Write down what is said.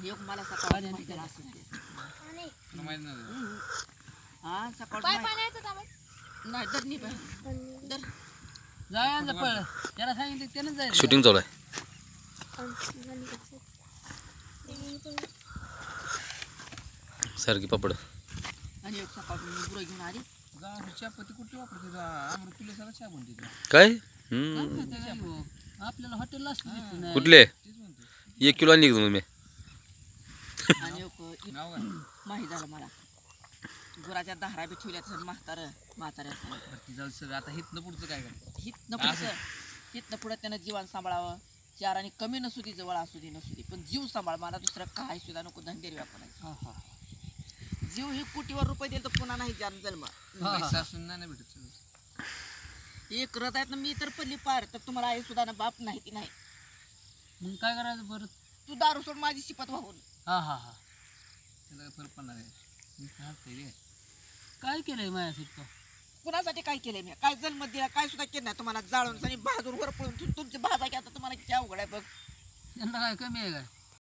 योग मला सकाळी माहिती असं हा सकाळी नाही तर नाही तर जायचं पळ त्याला सांगितलं त्यानं जायचं. शूटिंग चालू आहे. सारखी पापड आणि एक सकाळी मी गुरं घेऊन आली चहापत्ती कुठे वापरते अमृतुल्य चहा बनते काय आपल्याला हॉटेलला असते कुठले 1 किलो आणली तुम्ही? आणि एक माहीत झालं मला गुराच्या दहारा बी ठेवल्यात म्हाताऱ्या जाऊ सगळं आता हितनं पुढचं काय करायचं हितनं पुढं त्यानं जीवन सांभाळावं. 4 आणि कमी नसू दे जवळ असू दे नसू दे पण जीव सांभाळ. मला दुसरं काय सुद्धा नको धंदेर व्यापारायचं. जीव हे कोटीवर रुपये दिले तर पुन्हा नाही जन्म पैसा असून नाही भेटत सगळं. एक हृदयात मी तर पडली पार तर तुम्हाला आई सुद्धा ना बाप नाही ती नाही. मग काय करायचं बरं? तू दारू सोड माझी शिपत वाहून. त्याला काय फरक पडणार आहे? काय केलंय माझ्यासाठी? कुणासाठी काय केलंय मी? काय जन्म दिला काय सुद्धा केलं नाही तुम्हाला. जाळून आणि भाजून वर पळून तुमची भाजा की आता तुम्हाला किती अवघड आहे बघ. त्यांना काय कमी आहे काय?